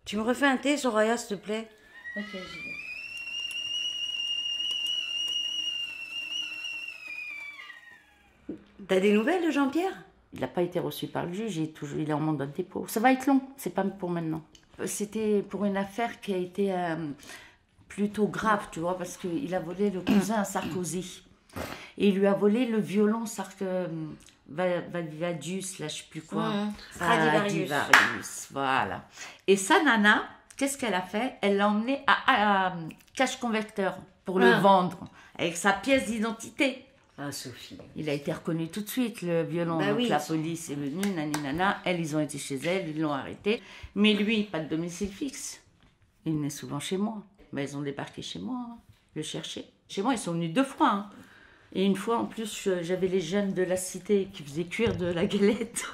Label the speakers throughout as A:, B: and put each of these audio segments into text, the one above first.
A: Tu me refais un thé, Soraya, s'il te plaît?
B: Ok, j'y vais.
A: T'as des nouvelles de Jean-Pierre?
B: Il n'a pas été reçu par le juge, il est en mandat de dépôt. Ça va être long, c'est pas pour maintenant. C'était pour une affaire qui a été plutôt grave, tu vois, parce qu'il a volé le cousin à Sarkozy. Et il lui a volé le violon Vadius, là, je sais plus quoi.
A: Stradivarius.
B: Voilà. Et sa nana, qu'est-ce qu'elle a fait? Elle l'a emmené à Cash Converter pour le vendre, avec sa pièce d'identité.
A: Ah, Sophie.
B: Il a été reconnu tout de suite, le violon.
A: Bah
B: donc
A: oui.
B: la police est venue, naninana. Elles, ils ont été chez elle, ils l'ont arrêté. Mais lui, pas de domicile fixe. Il venait souvent chez moi. Bah, ils ont débarqué chez moi, hein, le chercher. Chez moi, ils sont venus 2 fois. Hein. Et une fois, en plus, j'avais les jeunes de la cité qui faisaient cuire de la galette.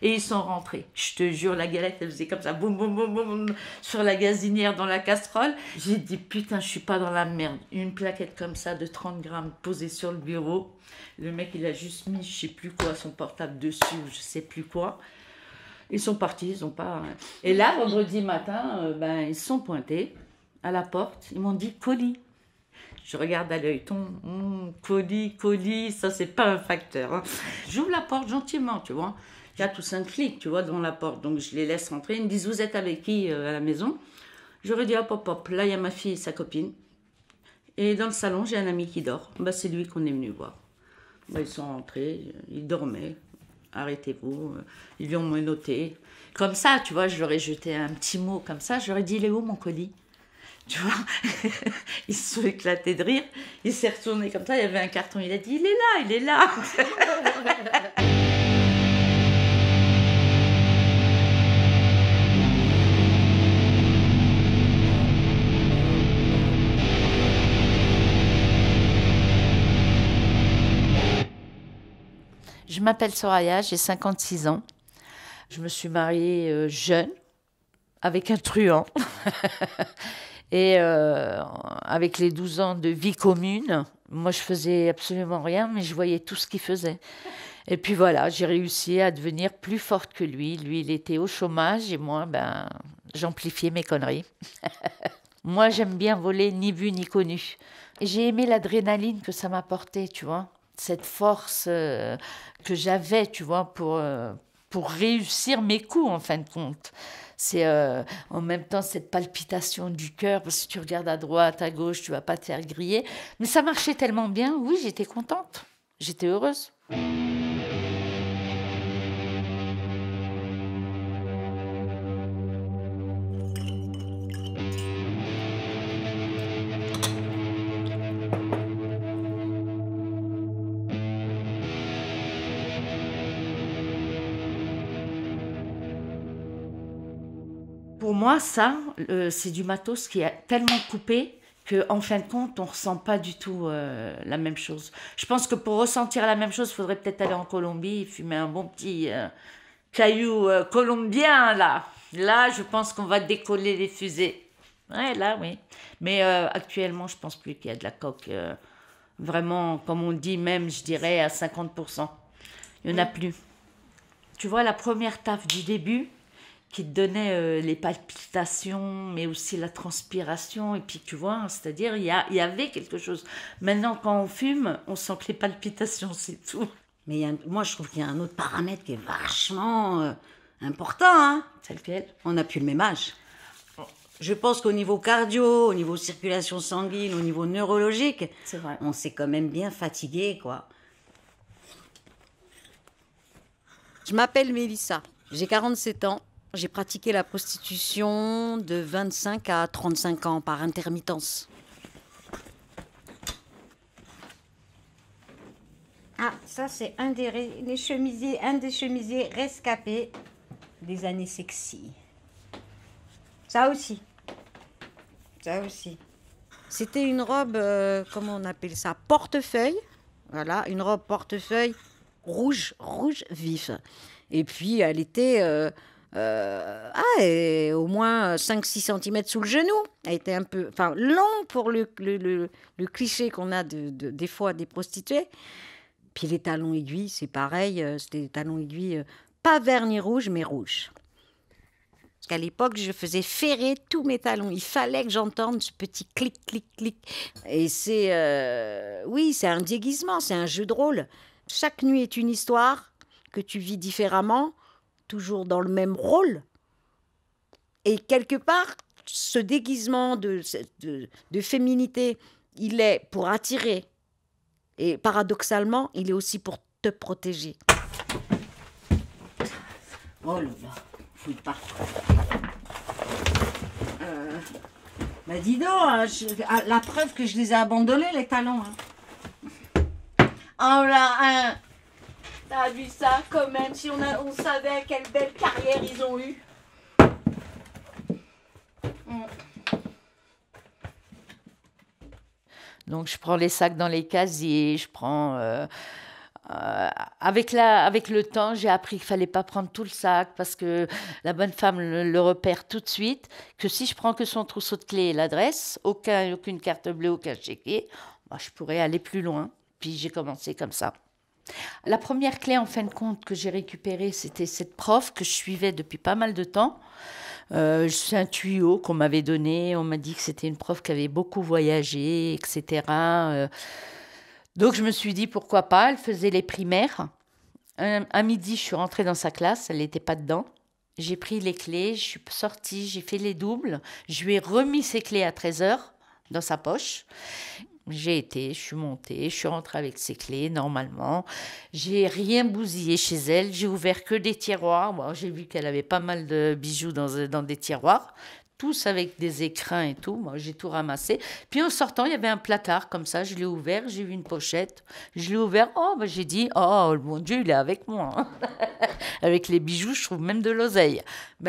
B: Et ils sont rentrés. Je te jure, la galette, elle faisait comme ça, boum, boum, boum, boum, sur la gazinière dans la casserole. J'ai dit, putain, je suis pas dans la merde. Une plaquette comme ça de 30 grammes posée sur le bureau. Le mec, il a juste mis, je sais plus quoi, son portable dessus, ou je sais plus quoi. Ils sont partis, ils ont pas... Et là, vendredi matin, ils se sont pointés à la porte. Ils m'ont dit, colis. Je regarde à l'œilleton, colis, ça c'est pas un facteur. Hein. J'ouvre la porte gentiment, tu vois. 4 ou 5 flics, tu vois, devant la porte. Donc je les laisse rentrer. Ils me disent, vous êtes avec qui à la maison? J'aurais dit, hop, hop, hop. Là, il y a ma fille et sa copine. Et dans le salon, j'ai un ami qui dort. C'est lui qu'on est venu voir. Ils sont rentrés, ils dormaient. Arrêtez-vous. Ils lui ont menotté. Comme ça, tu vois, je leur ai jeté un petit mot comme ça. Je leur ai dit, il est où mon colis? Tu vois, ils se sont éclatés de rire. Il s'est retourné comme ça, il y avait un carton. Il a dit, il est là, il est là. Je m'appelle Soraya, j'ai 56 ans. Je me suis mariée jeune, avec un truand. Et avec les 12 ans de vie commune, moi je faisais absolument rien, mais je voyais tout ce qu'il faisait. Et puis voilà, j'ai réussi à devenir plus forte que lui. Lui, il était au chômage et moi, j'amplifiais mes conneries. Moi, j'aime bien voler ni vu ni connu. Et j'ai aimé l'adrénaline que ça m'apportait, tu vois. Cette force que j'avais, tu vois, pour réussir mes coups, en fin de compte. C'est en même temps cette palpitation du cœur, parce que tu regardes à droite, à gauche, tu vas pas te faire griller. Mais ça marchait tellement bien, oui, j'étais contente, j'étais heureuse. Pour moi, ça, c'est du matos qui est tellement coupé qu'en fin de compte, on ne ressent pas du tout la même chose. Je pense que pour ressentir la même chose, il faudrait peut-être aller en Colombie et fumer un bon petit caillou colombien, là. Là, je pense qu'on va décoller les fusées. Ouais, là, oui. Mais actuellement, je ne pense plus qu'il y a de la coque. Vraiment, comme on dit, même, je dirais, à 50%. Il n'y en a plus. Tu vois, la première taffe du début, qui te donnait les palpitations, mais aussi la transpiration. Et puis, tu vois, c'est-à-dire, il y avait quelque chose. Maintenant, quand on fume, on sent que les palpitations, c'est tout.
A: Mais moi, je trouve qu'il y a un autre paramètre qui est vachement important. Hein.
B: C'est lequel?
A: On n'a plus le même âge. Je pense qu'au niveau cardio, au niveau circulation sanguine, au niveau neurologique,
B: c'est vrai.
A: On s'est quand même bien fatigué, quoi. Je m'appelle Mélissa, j'ai 47 ans. J'ai pratiqué la prostitution de 25 à 35 ans par intermittence. Ah, ça c'est un des chemisiers rescapés des années sexy. Ça aussi. C'était une robe, comment on appelle ça? Portefeuille. Voilà, une robe portefeuille rouge vif. Et puis elle était... au moins 5-6 cm sous le genou. Elle était un peu longue pour le cliché qu'on a des fois des prostituées. Puis les talons aiguilles, c'est pareil. C'était des talons aiguilles, pas vernis rouge, mais rouge. qu'à l'époque, je faisais ferrer tous mes talons. Il fallait que j'entende ce petit clic, clic, clic. Et oui, c'est un déguisement, c'est un jeu de rôle. Chaque nuit est une histoire que tu vis différemment, toujours dans le même rôle. Et quelque part, ce déguisement de féminité, il est pour attirer. Et paradoxalement, il est aussi pour te protéger. Oh là là, fouille partout. Bah dis donc, hein, la preuve que je les ai abandonnés, les talons. Hein. Oh là, hein. T'as vu ça quand même, si on savait quelle belle carrière ils ont eue.
B: Donc je prends les sacs dans les casiers, je prends... avec le temps, j'ai appris qu'il ne fallait pas prendre tout le sac parce que la bonne femme le repère tout de suite, que si je prends que son trousseau de clés et l'adresse, aucune carte bleue, aucun chéquier, bah, je pourrais aller plus loin. Puis j'ai commencé comme ça. La première clé, en fin de compte, que j'ai récupérée, c'était cette prof que je suivais depuis pas mal de temps. C'est un tuyau qu'on m'avait donné. On m'a dit que c'était une prof qui avait beaucoup voyagé, etc. Donc, je me suis dit, pourquoi pas. Elle faisait les primaires. À midi, je suis rentrée dans sa classe. Elle n'était pas dedans. J'ai pris les clés, je suis sortie, j'ai fait les doubles. Je lui ai remis ses clés à 13h dans sa poche. Je suis montée, je suis rentrée avec ses clés, normalement. J'ai rien bousillé chez elle, j'ai ouvert que des tiroirs. Bon, j'ai vu qu'elle avait pas mal de bijoux dans des tiroirs, tous avec des écrins et tout. Moi, j'ai tout ramassé. Puis en sortant, il y avait un placard comme ça, je l'ai ouvert, j'ai vu une pochette. Je l'ai ouvert, j'ai dit, oh mon Dieu, il est avec moi. Hein. Avec les bijoux, je trouve même de l'oseille.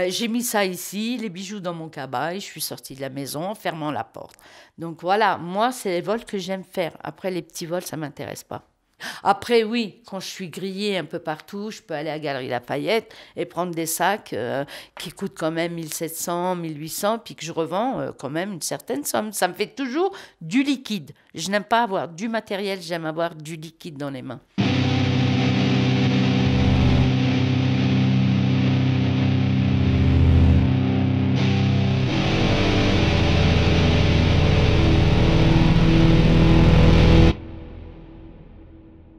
B: J'ai mis ça ici, les bijoux dans mon cabas, je suis sortie de la maison en fermant la porte. Donc voilà, moi, c'est les vols que j'aime faire. Après, les petits vols, ça ne m'intéresse pas. Après, oui, quand je suis grillée un peu partout, je peux aller à Galerie Lafayette et prendre des sacs qui coûtent quand même 1700, 1800, puis que je revends quand même une certaine somme. Ça me fait toujours du liquide. Je n'aime pas avoir du matériel, j'aime avoir du liquide dans les mains.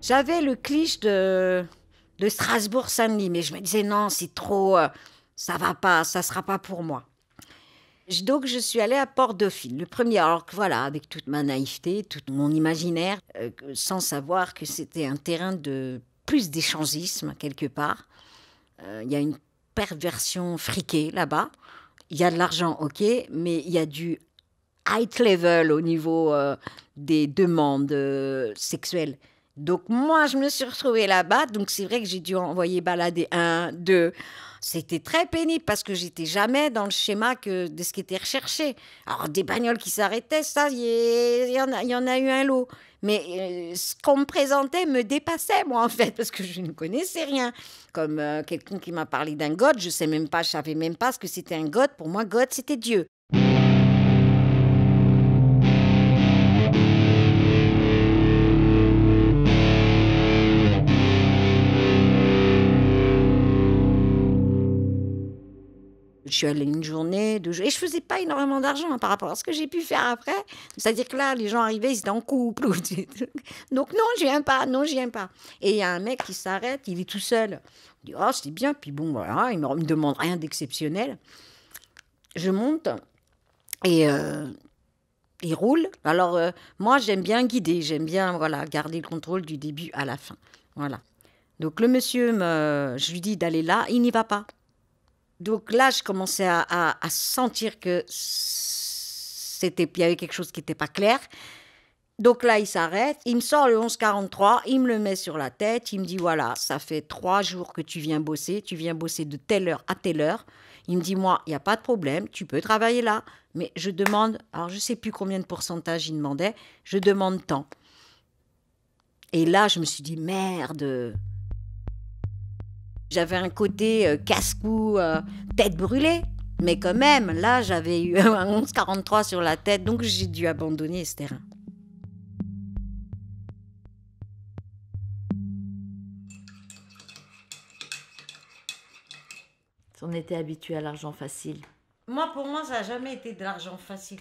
A: J'avais le cliché de Strasbourg-Saint-Denis, mais je me disais non, c'est trop, ça va pas, ça sera pas pour moi. Donc je suis allée à Port-Dauphine, le premier, alors que voilà, avec toute ma naïveté, tout mon imaginaire, sans savoir que c'était un terrain de plus d'échangisme quelque part. Il y a une perversion friquée là-bas. Il y a de l'argent, ok, mais il y a du high level au niveau des demandes sexuelles. Donc moi, je me suis retrouvée là-bas. Donc c'est vrai que j'ai dû envoyer balader 1, 2. C'était très pénible parce que j'étais jamais dans le schéma de ce qui était recherché. Alors des bagnoles qui s'arrêtaient, ça, il y en a eu un lot. Mais ce qu'on me présentait me dépassait, moi, en fait, parce que je ne connaissais rien. Comme quelqu'un qui m'a parlé d'un god, je savais même pas ce que c'était un god. Pour moi, god, c'était Dieu. Je suis allée une journée, 2 jours, et je faisais pas énormément d'argent par rapport à ce que j'ai pu faire après. C'est-à-dire que là, les gens arrivaient, ils étaient en couple. Donc non, je viens pas, non, je viens pas. Et il y a un mec qui s'arrête, il est tout seul. Il dit, oh, c'est bien, puis bon, voilà, il me demande rien d'exceptionnel. Je monte, et il roule. Alors, moi, j'aime bien guider, j'aime bien, voilà, garder le contrôle du début à la fin. Voilà. Donc le monsieur, je lui dis d'aller là, il n'y va pas. Donc là, je commençais à sentir que il y avait quelque chose qui n'était pas clair. Donc là, il s'arrête, il me sort le 1143, il me le met sur la tête, il me dit, voilà, ça fait 3 jours que tu viens bosser de telle heure à telle heure. Il me dit, moi, il n'y a pas de problème, tu peux travailler là, mais je demande, alors je ne sais plus combien de pourcentage il demandait, je demande tant. Et là, je me suis dit, merde. J'avais un côté casse-cou, tête brûlée. Mais quand même, là, j'avais eu un 1143 sur la tête, donc j'ai dû abandonner ce terrain.
B: On était habitué à l'argent facile.
A: Moi, pour moi, ça n'a jamais été de l'argent facile.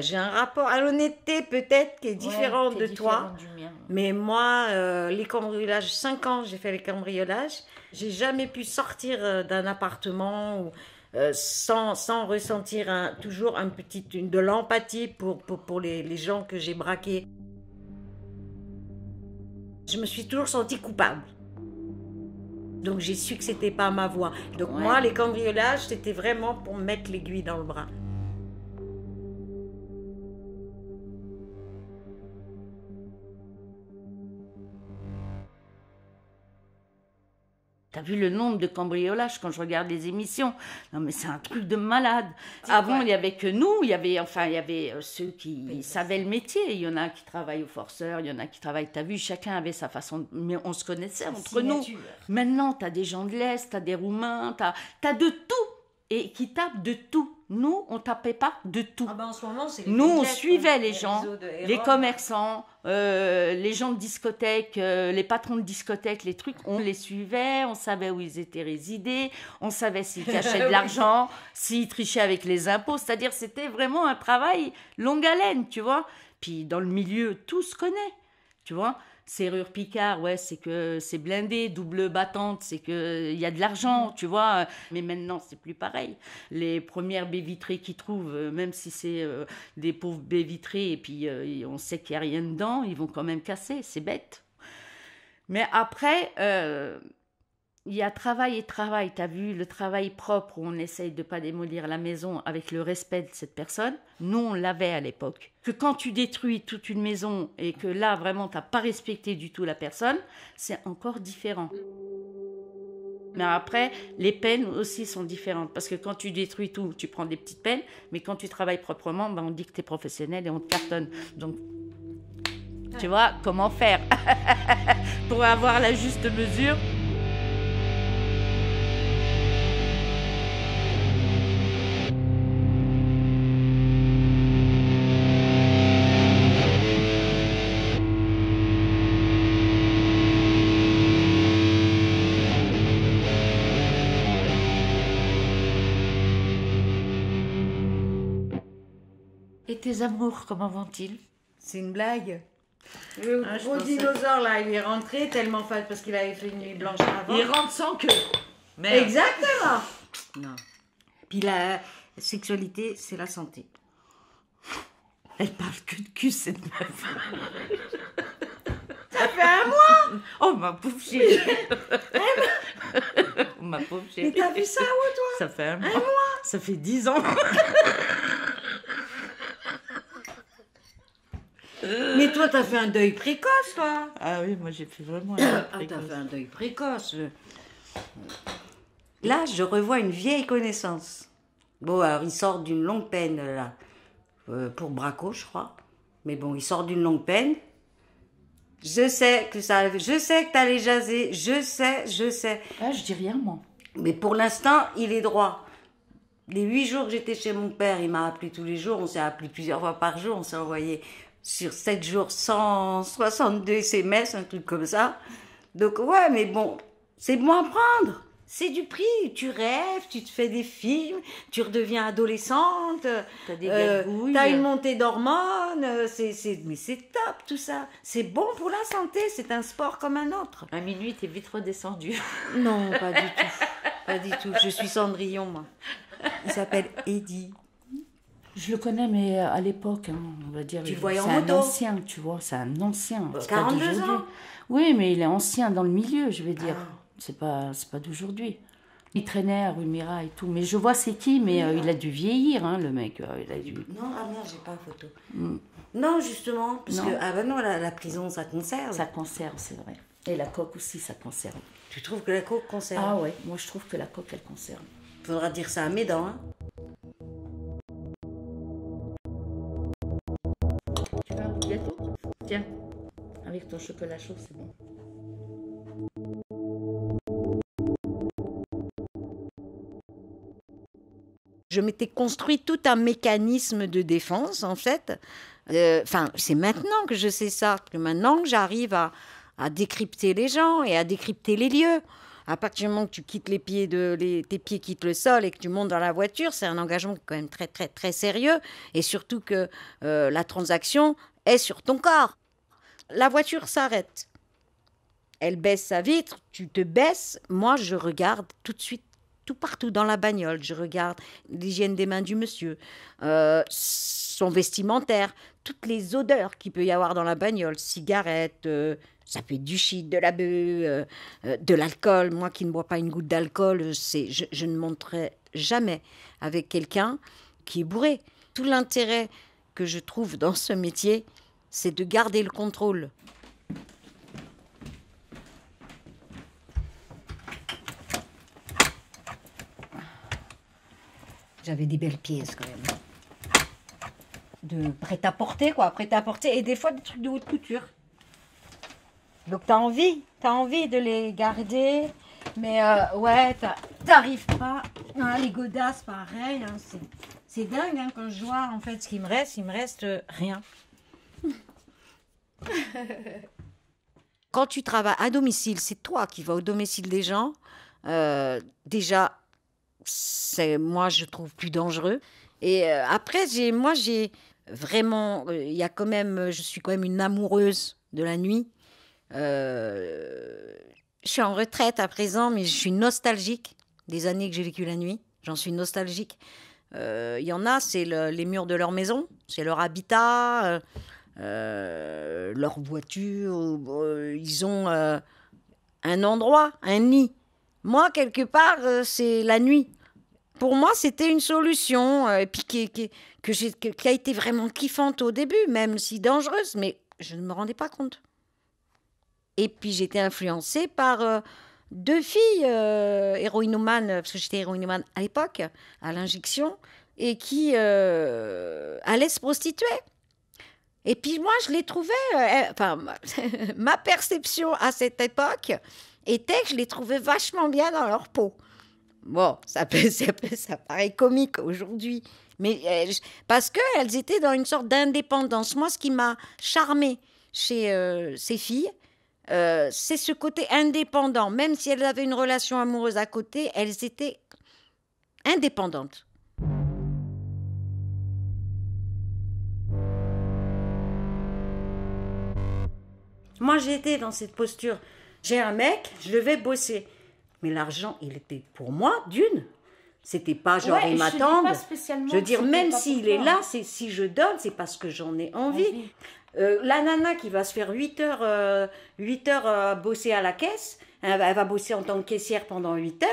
A: J'ai un rapport à l'honnêteté peut-être qui est différent de toi.
B: Du mien.
A: Mais moi, les cambriolages, 5 ans, j'ai fait les cambriolages. J'ai jamais pu sortir d'un appartement sans ressentir toujours de l'empathie pour les gens que j'ai braqués. Je me suis toujours sentie coupable. Donc j'ai su que c'était pas ma voie. Donc moi, les cambriolages, c'était vraiment pour me mettre l'aiguille dans le bras.
B: T'as vu le nombre de cambriolages quand je regarde les émissions? Non mais c'est un truc de malade. Avant, il n'y avait que nous, il y avait ceux qui savaient le métier. Il y en a qui travaillent au forceur, il y en a qui travaillent, t'as vu, chacun avait sa façon, mais on se connaissait entre nous. Maintenant, t'as des gens de l'Est, t'as des Roumains, t'as de tout, et qui tapent de tout. Nous, on tapait pas de tout.
A: En ce moment,
B: nous, on suivait les gens, les commerçants, les gens de discothèque, les patrons de discothèque, les trucs, on les suivait, on savait où ils étaient résidés, on savait s'ils cachaient de l'argent, s'ils trichaient avec les impôts. C'est-à-dire, c'était vraiment un travail longue haleine, tu vois. Puis dans le milieu, tout se connaît, tu vois. Serrure Picard, ouais, c'est que c'est blindé. Double battante, c'est qu'il y a de l'argent, tu vois. Mais maintenant, c'est plus pareil. Les premières baies vitrées qu'ils trouvent, même si c'est des pauvres baies vitrées, et puis on sait qu'il n'y a rien dedans, ils vont quand même casser. C'est bête. Mais après, il y a travail et travail. Tu as vu le travail propre où on essaye de ne pas démolir la maison avec le respect de cette personne. Nous, on l'avait à l'époque. Que quand tu détruis toute une maison et que là, vraiment, tu n'as pas respecté du tout la personne, c'est encore différent. Mais après, les peines aussi sont différentes. Parce que quand tu détruis tout, tu prends des petites peines. Mais quand tu travailles proprement, on dit que tu es professionnel et on te cartonne. Donc, tu vois, comment faire pour avoir la juste mesure. Et tes amours, comment vont-ils?
A: C'est une blague. Le gros dinosaure, là, il est rentré tellement fat parce qu'il avait fait une nuit blanche avant.
B: Il rentre sans queue.
A: Merde. Exactement. Non. Puis la sexualité, c'est la santé.
B: Elle parle que de cul, cette meuf.
A: Ça fait un mois.
B: Oh, ma pauvre chérie. Ma pauvre chérie.
A: Mais t'as vu ça où, toi?
B: Ça fait un mois. Ça fait 10 ans.
A: Mais toi, t'as fait un deuil précoce, toi.
B: Ah oui, moi j'ai fait vraiment un deuil précoce.
A: T'as fait un deuil précoce. Là, je revois une vieille connaissance. Bon, alors, il sort d'une longue peine, là. Pour Braco, je crois. Mais bon, il sort d'une longue peine. Je sais que t'allais jaser. Je sais.
B: Ah, je dis rien, moi.
A: Mais pour l'instant, il est droit. Les 8 jours que j'étais chez mon père, il m'a appelé tous les jours. On s'est appelé plusieurs fois par jour. On s'est envoyé sur 7 jours 162 SMS, un truc comme ça. Donc, ouais, mais bon, c'est bon à prendre. C'est du prix. Tu rêves, tu te fais des films, tu redeviens adolescente.
B: T'as des gargouilles.
A: T'as une montée d'hormones. Mais c'est top, tout ça. C'est bon pour la santé. C'est un sport comme un autre.
B: À minuit, t'es vite redescendu.
A: Non, pas du tout. Pas du tout. Je suis Cendrillon, moi. Il s'appelle Eddy.
B: Je le connais, mais à l'époque, hein, on va dire.
A: Tu le voyais en
B: moto.
A: moto.
B: C'est un ancien, tu vois, c'est un ancien.
A: 42 ans.
B: Oui, mais il est ancien dans le milieu, je vais dire. C'est pas d'aujourd'hui. Il traînait à rue Mira et tout. Mais je vois c'est qui, mais il a dû vieillir, hein, le mec. Il a dû...
A: Non, j'ai pas photo. Non, justement, parce que ah ben non, la prison, ça conserve.
B: Ça conserve, c'est vrai. Et la coque aussi, ça conserve.
A: Tu trouves que la coque conserve?
B: Ah ouais, moi je trouve que la coque, elle conserve.
A: Faudra dire ça à mes dents, hein.
B: Tu veux un bout de gâteau? Tiens, avec ton chocolat chaud, c'est bon.
A: Je m'étais construit tout un mécanisme de défense, en fait. Enfin, c'est maintenant que je sais ça, que maintenant que j'arrive à décrypter les gens et à décrypter les lieux. À partir du moment que tu quittes tes pieds quittent le sol et que tu montes dans la voiture, c'est un engagement quand même très, très, très sérieux. Et surtout que la transaction est sur ton corps. La voiture s'arrête. Elle baisse sa vitre, tu te baisses. Moi, je regarde tout de suite, tout partout dans la bagnole. Je regarde l'hygiène des mains du monsieur, son vestimentaire, toutes les odeurs qu'il peut y avoir dans la bagnole, cigarettes, ça peut être du shit, de la beuh, de l'alcool. Moi qui ne bois pas une goutte d'alcool, je ne monterai jamais avec quelqu'un qui est bourré. Tout l'intérêt que je trouve dans ce métier, c'est de garder le contrôle. J'avais des belles pièces quand même. De prêt-à-porter, quoi. Prêt-à-porter et des fois des trucs de haute couture. Donc t'as envie de les garder, mais ouais, t'arrives pas. Hein, les godasses, pareil, hein, c'est dingue, hein, quand je vois en fait ce qu'il me reste rien. Quand tu travailles à domicile, c'est toi qui vas au domicile des gens. Déjà, moi je trouve plus dangereux. Et après, j'ai vraiment, je suis quand même une amoureuse de la nuit. Je suis en retraite à présent, mais je suis nostalgique des années que j'ai vécues la nuit. J'en suis nostalgique. Il y en a, c'est les murs de leur maison, c'est leur habitat, leur voiture. Ils ont un endroit, un nid. Moi, quelque part, c'est la nuit. Pour moi, c'était une solution, et puis qui a été vraiment kiffante au début, même si dangereuse, mais je ne me rendais pas compte. Et puis j'étais influencée par 2 filles héroïnomanes, parce que j'étais héroïnomane à l'époque, à l'injection, et qui allaient se prostituer. Et puis moi, je les trouvais, ma perception à cette époque était que je les trouvais vachement bien dans leur peau. Bon, ça paraît comique aujourd'hui, mais parce qu'elles étaient dans une sorte d'indépendance. Moi, ce qui m'a charmée chez ces filles, c'est ce côté indépendant. Même si elles avaient une relation amoureuse à côté, elles étaient indépendantes. Moi, j'étais dans cette posture. J'ai un mec, je devais bosser. Mais l'argent, il était pour moi, d'une. C'était pas genre, il m'attend. Je veux dire, même s'il est là, si je donne, c'est parce que j'en ai envie. La nana qui va se faire 8 heures bosser à la caisse, elle va bosser en tant que caissière pendant 8 heures.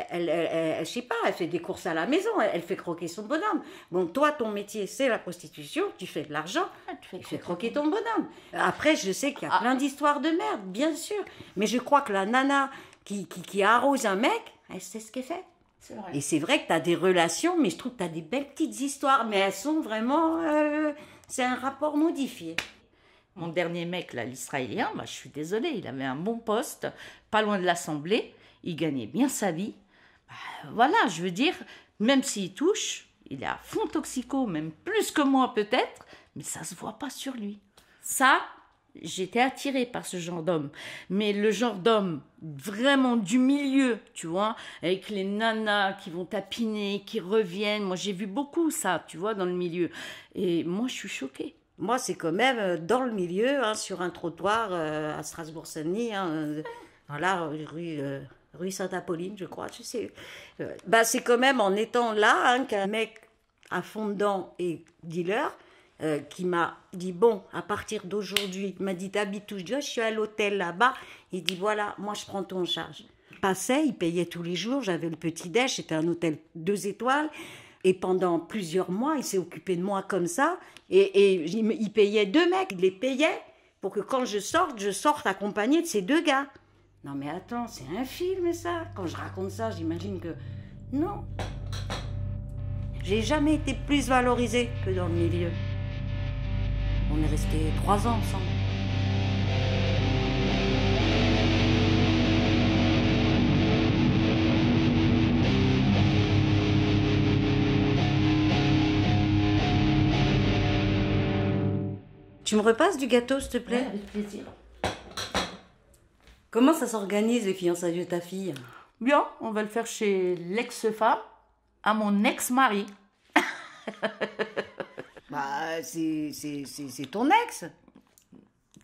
A: Je sais pas, elle fait des courses à la maison, elle fait croquer son bonhomme. Bon, toi, ton métier, c'est la prostitution, tu fais de l'argent, tu fais croquer ton bonhomme. Après, je sais qu'il y a plein d'histoires de merde, bien sûr. Mais je crois que la nana qui arrose un mec, elle sait ce qu'elle fait. C'est vrai. Et c'est vrai que tu as des relations, mais je trouve que tu as des belles petites histoires, mais elles sont vraiment... c'est un rapport modifié.
B: Mon dernier mec, là, l'Israélien, je suis désolée, il avait un bon poste, pas loin de l'Assemblée, il gagnait bien sa vie. Voilà, je veux dire, même s'il touche, il est à fond toxico, même plus que moi peut-être, mais ça se voit pas sur lui. Ça, j'étais attirée par ce genre d'homme. Mais le genre d'homme vraiment du milieu, tu vois, avec les nanas qui vont tapiner, qui reviennent. Moi, j'ai vu beaucoup ça, tu vois, dans le milieu. Et moi, je suis choquée. Moi, c'est quand même dans le milieu, hein, sur un trottoir à Strasbourg-Saint-Denis, voilà, rue Sainte-Apolline, je crois, tu sais. C'est quand même en étant là qu'un mec à fond dedans et dealer, qui m'a dit, bon, à partir d'aujourd'hui, il m'a dit, t'habites où? Je dis, je suis à l'hôtel là-bas. Il dit, voilà, moi je prends tout en charge. Il passait, il payait tous les jours, j'avais le petit-déj, c'était un hôtel 2 étoiles. Et pendant plusieurs mois, il s'est occupé de moi comme ça. Et il payait 2 mecs, il les payait pour que quand je sorte accompagnée de ces 2 gars. Non mais attends, c'est un film ça. Quand je raconte ça, j'imagine que... Non. J'ai jamais été plus valorisée que dans le milieu. On est restés 3 ans ensemble. Tu me repasses du gâteau, s'il te plaît? Ouais, avec plaisir.
C: Comment ça s'organise, les fiançailles de ta fille?
B: Bien, on va le faire chez l'ex-femme à mon ex-mari.
C: Bah, c'est ton ex.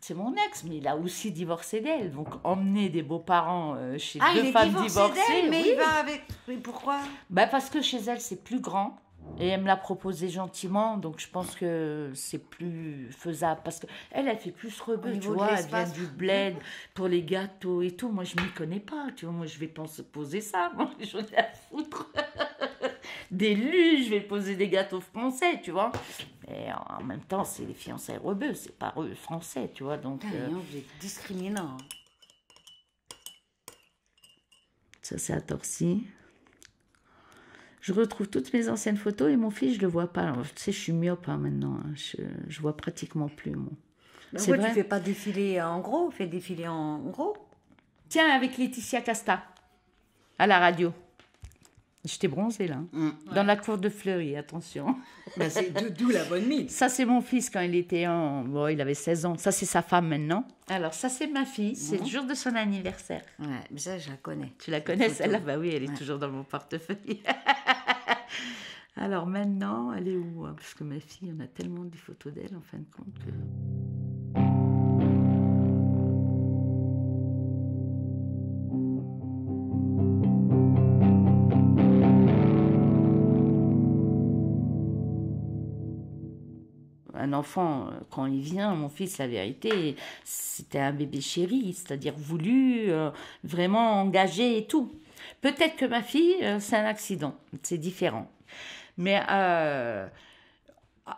B: C'est mon ex, mais il a aussi divorcé d'elle. Donc, emmener des beaux-parents chez
C: Ah,
B: deux
C: il est
B: femmes
C: divorcé
B: divorcées.
C: d'elle, mais
B: oui.
C: il va avec... Mais pourquoi?
B: Bah, parce que chez elle, c'est plus grand. Et elle me l'a proposé gentiment. Donc, je pense que c'est plus faisable. Parce qu'elle, elle fait plus
C: Au
B: rebeu, tu
C: niveau de
B: vois. Elle vient
C: l'espace.
B: du bled pour les gâteaux et tout. Moi, je m'y connais pas. Tu vois, moi, je vais pas se poser ça. Moi, j'en ai à foutre. Des lus, je vais poser des gâteaux français, tu vois. Et en même temps, c'est les fiançailles rebeux. C'est pas eux français, tu vois. Donc,
C: Vous êtes discriminant.
B: ça, c'est à Torcy. Je retrouve toutes mes anciennes photos et mon fils, je le vois pas. Alors, tu sais, je suis myope maintenant. Hein. Je vois pratiquement plus, moi.
C: Pourquoi tu fais pas défiler en gros? Fais défiler en gros.
B: Tiens, avec Laetitia Casta, à la radio. J'étais bronzée, là. Dans la cour de Fleury, attention.
C: Bah, c'est d'où la bonne mine.
B: Ça, c'est mon fils quand il était Bon, il avait 16 ans. Ça, c'est sa femme maintenant. Alors, ça, c'est ma fille. C'est le jour de son anniversaire.
C: Ouais, mais ça, je la connais.
B: Tu la connais, celle-là? Bah oui, elle est toujours dans mon portefeuille. Alors, maintenant, elle est où? Parce que ma fille, on a tellement de photos d'elle, en fin de compte, que... Un enfant, quand il vient, mon fils, la vérité, c'était un bébé chéri, c'est-à-dire voulu, vraiment engagé et tout. Peut-être que ma fille, c'est un accident, c'est différent. Mais à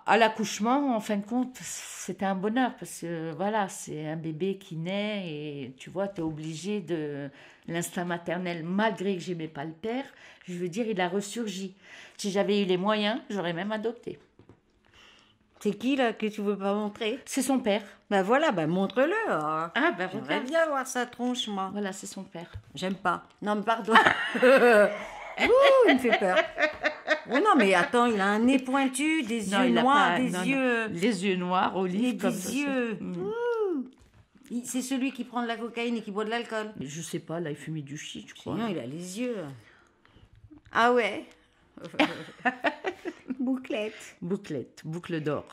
B: l'accouchement, en fin de compte, c'était un bonheur parce que voilà, c'est un bébé qui naît et tu vois, tu es obligé de l'instinct maternel, malgré que j'aimais pas le père, je veux dire, il a ressurgi. Si j'avais eu les moyens, j'aurais même adopté.
C: C'est qui, là, que tu veux pas montrer?
B: C'est son père.
C: Bah voilà, bah montre-le.
B: Ah, bah
C: J'aimerais
B: regarde.
C: bien voir sa tronche, moi.
B: Voilà, c'est son père.
C: J'aime pas. Non, mais pardon. Il me fait peur. Oh non, mais attends, il a un nez pointu, des
B: Non,
C: yeux
B: il a
C: noirs,
B: pas-
C: des
B: non, non.
C: yeux...
B: Les yeux noirs, olives,
C: Et
B: comme
C: des
B: ça.
C: yeux.
B: Mm.
C: C'est celui qui prend de la cocaïne et qui boit de l'alcool.
B: Mais je sais pas, là, il fumait du shit, je crois.
C: Sinon, il a les yeux. Ah ouais. Bouclette.
B: Bouclette, boucle d'or.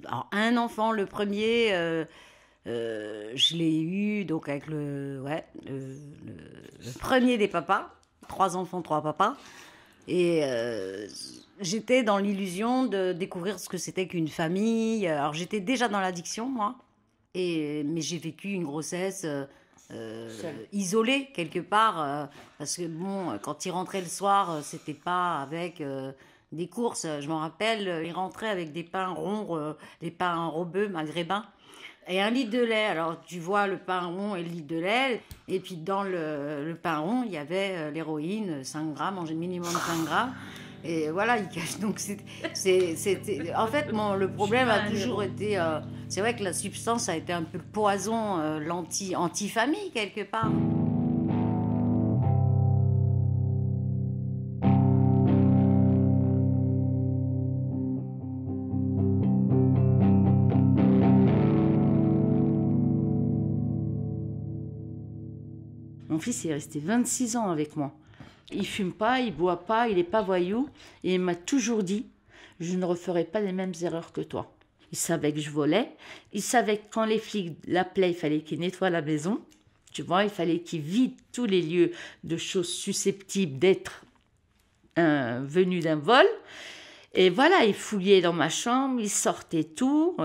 C: Alors, un enfant, le premier, je l'ai eu donc avec le premier des papas. 3 enfants, 3 papas. Et j'étais dans l'illusion de découvrir ce que c'était qu'une famille. Alors j'étais déjà dans l'addiction, moi. Mais j'ai vécu une grossesse isolée, quelque part. Parce que bon, quand il rentrait le soir, c'était pas avec... des courses, je m'en rappelle, il rentrait avec des pains ronds, des pains rebeux maghrébins, et 1 litre de lait. Alors tu vois le pain rond et le litre de lait, et puis dans le pain rond, il y avait l'héroïne, 5 grammes, en minimum 5 grammes. Et voilà, il cache. Donc c'était... En fait, le problème a toujours été... c'est vrai que la substance a été un peu le poison, anti-famille, quelque part.
B: Mon fils est resté 26 ans avec moi. Il fume pas, il boit pas, il est pas voyou. Et il m'a toujours dit, je ne referai pas les mêmes erreurs que toi. Il savait que je volais. Il savait que quand les flics l'appelaient, il fallait qu'il nettoie la maison. Tu vois, il fallait qu'il vide tous les lieux de choses susceptibles d'être venues d'un vol. Et voilà, il fouillait dans ma chambre, il sortait tout.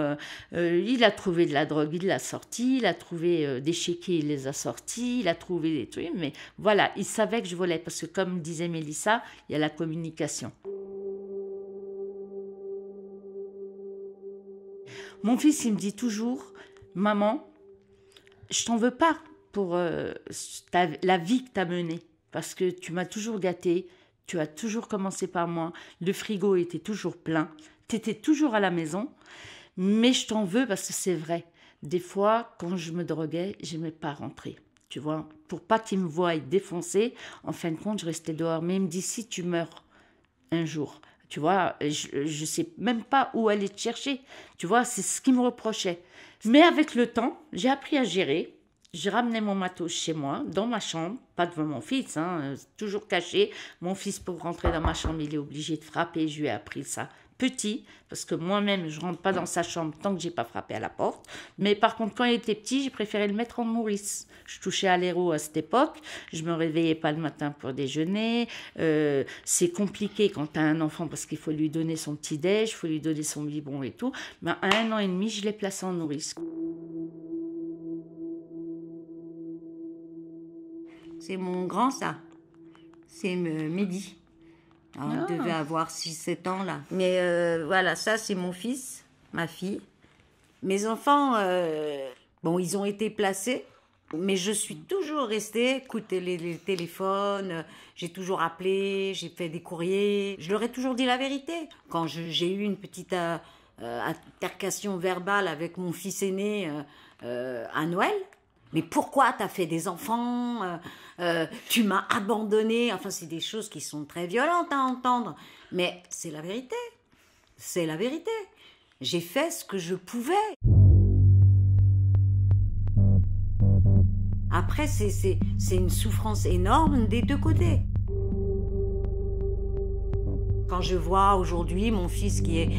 B: Il a trouvé de la drogue, il l'a sorti. Il a trouvé des chéquiers, il les a sortis. Il a trouvé des trucs. Mais voilà, il savait que je volais. Parce que comme disait Mélissa, il y a la communication. Mon fils, il me dit toujours, maman, je t'en veux pas pour la vie que tu as menée. Parce que tu m'as toujours gâtée. Tu as toujours commencé par moi. Le frigo était toujours plein. Tu étais toujours à la maison. Mais je t'en veux parce que c'est vrai. Des fois, quand je me droguais, je n'aimais pas rentrer. Tu vois, pour pas qu'il me voie défoncer, en fin de compte, je restais dehors. Mais il me dit, si tu meurs un jour, tu vois, je sais même pas où aller te chercher. Tu vois, c'est ce qu'il me reprochait. Mais avec le temps, j'ai appris à gérer. Je ramenais mon matos chez moi, dans ma chambre, pas devant mon fils, toujours caché. Mon fils, pour rentrer dans ma chambre, il est obligé de frapper. Je lui ai appris ça petit, parce que moi-même, je rentre pas dans sa chambre tant que j'ai pas frappé à la porte. Mais par contre, quand il était petit, j'ai préféré le mettre en nourrice. Je touchais à l'héros à cette époque. Je me réveillais pas le matin pour déjeuner. C'est compliqué quand tu as un enfant parce qu'il faut lui donner son petit-déj, il faut lui donner son biberon et tout. Ben, à 1 an et demi, je l'ai placé en nourrice.
C: C'est mon grand, ça. C'est Mehdi. Alors, il devait avoir 6-7 ans, là. Mais voilà, ça, c'est mon fils, ma fille. Mes enfants, bon, ils ont été placés, mais je suis toujours restée, écouter les téléphones, j'ai toujours appelé, j'ai fait des courriers. Je leur ai toujours dit la vérité. Quand j'ai eu une petite altercation verbale avec mon fils aîné à Noël, mais pourquoi t'as fait des enfants, tu m'as abandonné. Enfin, c'est des choses qui sont très violentes à entendre. Mais c'est la vérité. C'est la vérité. J'ai fait ce que je pouvais. Après, c'est une souffrance énorme des deux côtés. Quand je vois aujourd'hui mon fils qui est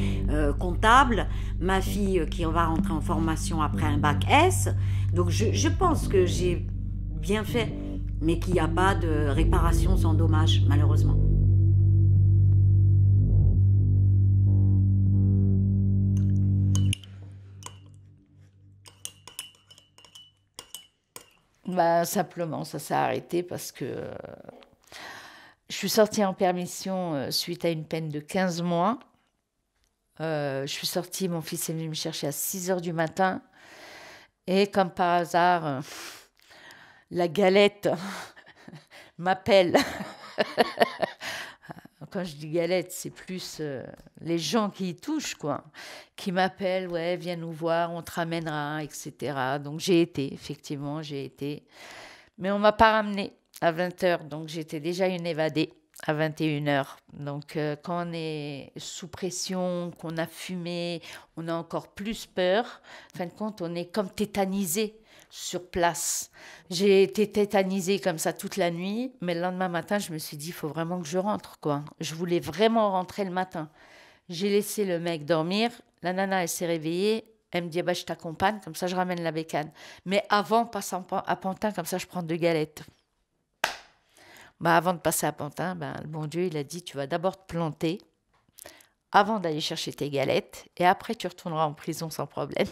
C: comptable, ma fille qui va rentrer en formation après un bac S, donc je pense que j'ai bien fait, mais qu'il n'y a pas de réparation sans dommage, malheureusement.
D: Bah, simplement, ça s'est arrêté parce que je suis sortie en permission suite à une peine de 15 mois. Je suis sortie, mon fils est venu me chercher à 6 heures du matin. Et comme par hasard, la galette m'appelle. Quand je dis galette, c'est plus les gens qui y touchent, quoi. Qui m'appellent, ouais, viens nous voir, on te ramènera, etc. Donc j'ai été, effectivement, j'ai été. Mais on ne m'a pas ramenée à 20h, donc j'étais déjà une évadée à 21h. Donc quand on est sous pression, qu'on a fumé, on a encore plus peur. En fin de compte, on est comme tétanisé sur place. J'ai été tétanisée comme ça toute la nuit, mais le lendemain matin, je me suis dit, il faut vraiment que je rentre, quoi. Je voulais vraiment rentrer le matin. J'ai laissé le mec dormir, la nana, elle s'est réveillée, elle me dit, bah, je t'accompagne, comme ça je ramène la bécane. Mais avant, passe à Pantin, comme ça je prends 2 galettes. Bah, avant de passer à Pantin, bah, le bon Dieu, il a dit, tu vas d'abord te planter avant d'aller chercher tes galettes, et après tu retourneras en prison sans problème.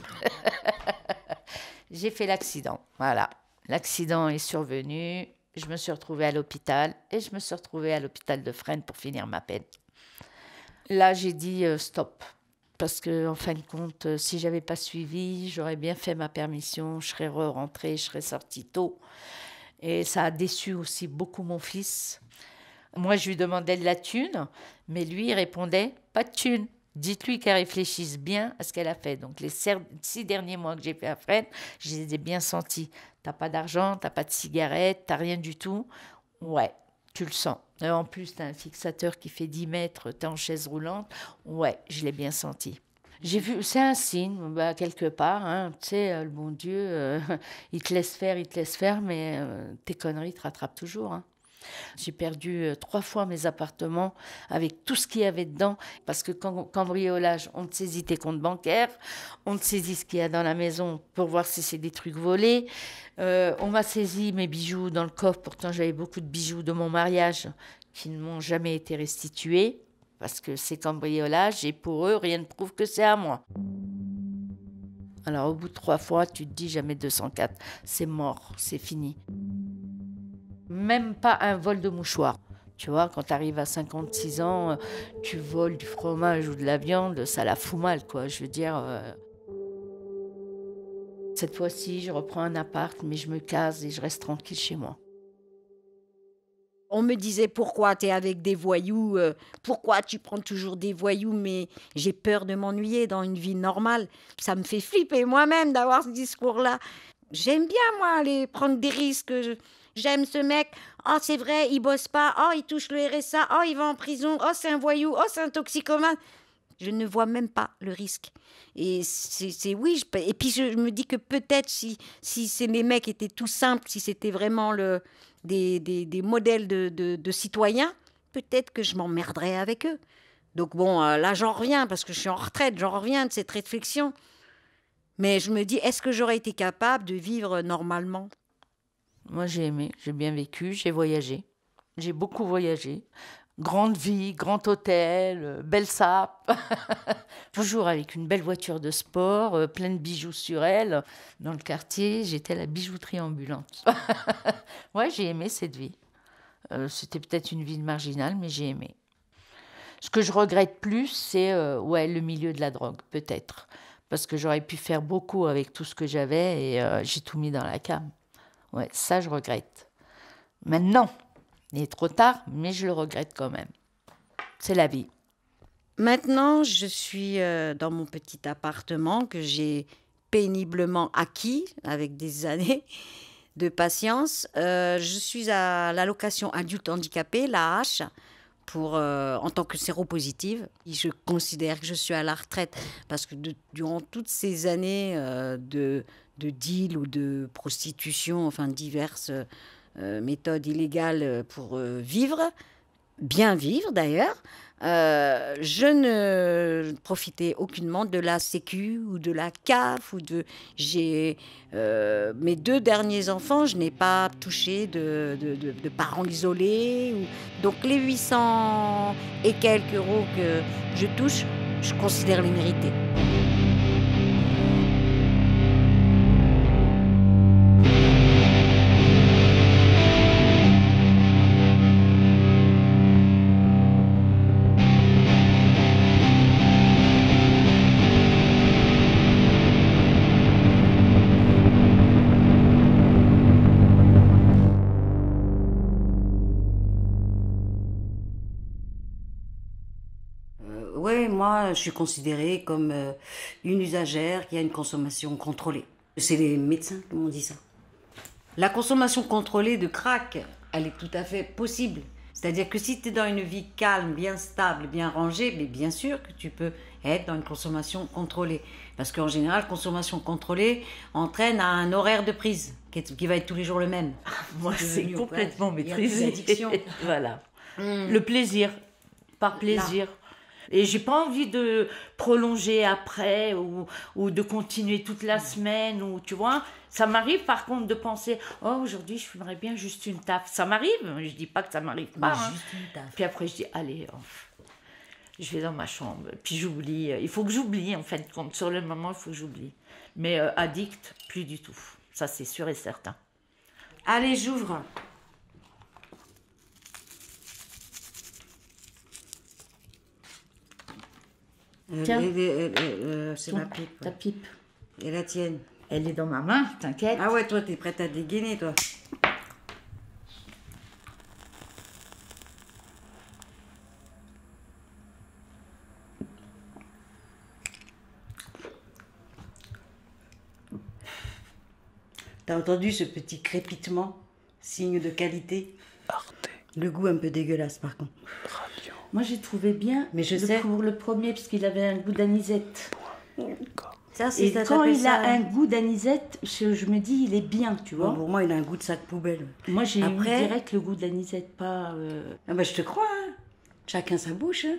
D: J'ai fait l'accident, voilà. L'accident est survenu, je me suis retrouvée à l'hôpital, et je me suis retrouvée à l'hôpital de Fresnes pour finir ma peine. Là, j'ai dit stop, parce que en fin de compte, si j'avais pas suivi, j'aurais bien fait ma permission, je serais rentrée, je serais sortie tôt. Et ça a déçu aussi beaucoup mon fils. Moi, je lui demandais de la thune, mais lui, il répondait pas de thune. Dites-lui qu'elle réfléchisse bien à ce qu'elle a fait. Donc, les 6 derniers mois que j'ai fait à Fresnes, je les ai bien sentis. T'as pas d'argent, t'as pas de cigarette, t'as rien du tout. Ouais, tu le sens. Et en plus, t'as un fixateur qui fait 10 mètres, t'es en chaise roulante. Ouais, je l'ai bien senti. J'ai vu, c'est un signe, bah, quelque part, hein, tu sais, le bon Dieu, il te laisse faire, mais tes conneries te rattrapent toujours, hein. J'ai perdu 3 fois mes appartements avec tout ce qu'il y avait dedans. Parce que quand cambriolage, on te saisit tes comptes bancaires, on te saisit ce qu'il y a dans la maison pour voir si c'est des trucs volés. On m'a saisi mes bijoux dans le coffre. Pourtant, j'avais beaucoup de bijoux de mon mariage qui ne m'ont jamais été restitués. Parce que c'est cambriolage et pour eux, rien ne prouve que c'est à moi. Alors, au bout de 3 fois, tu te dis jamais 204. C'est mort, c'est fini. Même pas un vol de mouchoir. Tu vois, quand tu arrives à 56 ans, tu voles du fromage ou de la viande, ça la fout mal, quoi. Je veux dire, cette fois-ci, je reprends un appart, mais je me case et je reste tranquille chez moi.
A: On me disait, pourquoi tu es avec des voyous, pourquoi tu prends toujours des voyous, mais j'ai peur de m'ennuyer dans une vie normale. Ça me fait flipper moi-même d'avoir ce discours-là. J'aime bien, moi, aller prendre des risques. J'aime ce mec. Oh, c'est vrai, il bosse pas. Oh, il touche le RSA. Oh, il va en prison. Oh, c'est un voyou. Oh, c'est un toxicomane. Je ne vois même pas le risque. Et oui. Et puis je me dis que peut-être si les mecs étaient tout simples, si c'était vraiment des modèles de citoyens, peut-être que je m'emmerderais avec eux. Donc bon, là j'en reviens, parce que je suis en retraite, j'en reviens de cette réflexion. Mais je me dis, est-ce que j'aurais été capable de vivre normalement?
D: Moi, j'ai aimé, j'ai bien vécu, j'ai voyagé. J'ai beaucoup voyagé. Grande vie, grand hôtel, belle sape. Toujours avec une belle voiture de sport, plein de bijoux sur elle. Dans le quartier, j'étais la bijouterie ambulante. Ouais, j'ai aimé cette vie. C'était peut-être une vie marginale, mais j'ai aimé. Ce que je regrette plus, c'est le milieu de la drogue, peut-être. Parce que j'aurais pu faire beaucoup avec tout ce que j'avais et j'ai tout mis dans la came. Ouais, ça, je regrette. Maintenant, il est trop tard, mais je le regrette quand même. C'est la vie.
A: Maintenant, je suis dans mon petit appartement que j'ai péniblement acquis avec des années de patience. Je suis à l'allocation adulte handicapé, l'AH, en tant que séropositive. Je considère que je suis à la retraite parce que durant toutes ces années de deal ou de prostitution, enfin diverses méthodes illégales pour vivre, bien vivre d'ailleurs, je ne profitais aucunement de la Sécu ou de la CAF mes 2 derniers enfants, je n'ai pas touché de parents isolés. Donc les 800 et quelques euros que je touche, je considère les mérités.
C: Oui, moi, je suis considérée comme une usagère qui a une consommation contrôlée. C'est les médecins qui m'ont dit ça. La consommation contrôlée de crack, elle est tout à fait possible. C'est-à-dire que si tu es dans une vie calme, bien stable, bien rangée, mais bien sûr que tu peux être dans une consommation contrôlée. Parce qu'en général, consommation contrôlée entraîne à un horaire de prise qui va être tous les jours le même.
B: Moi, c'est complètement maîtrisé.
C: Il y a l'addiction.
B: Voilà. Le plaisir, par plaisir. Là. Et j'ai pas envie de prolonger après ou de continuer toute la semaine, ou tu vois. Ça m'arrive par contre de penser, oh aujourd'hui je fumerais bien juste une taf. Ça m'arrive, je dis pas que ça m'arrive pas.
C: Juste une taf.
B: Puis après je dis, allez, je vais dans ma chambre. Puis j'oublie, il faut que j'oublie en fin de compte. Sur le moment, il faut que j'oublie. Mais addict, plus du tout. Ça c'est sûr et certain.
C: Allez, j'ouvre.
B: Tiens,
C: c'est ma pipe.
B: Ta pipe.
C: Et la tienne.
B: Elle est dans ma main, t'inquiète.
C: Ah ouais, toi, t'es prête à dégainer, toi. T'as entendu ce petit crépitement, signe de qualité?
E: Arte.
C: Le goût un peu dégueulasse, par contre.
E: Radio.
B: Moi, j'ai trouvé bien
C: mais je sais.
B: Pour le premier, parce qu'il avait un goût d'anisette.
C: Ça,
B: et quand il a un goût d'anisette, je me dis, il est bien, tu vois.
C: Bon, pour moi, il a un goût de sac poubelle.
B: Moi, j'ai eu direct le goût d'anisette, pas...
C: Ah bah, je te crois, hein. Chacun sa bouche, hein.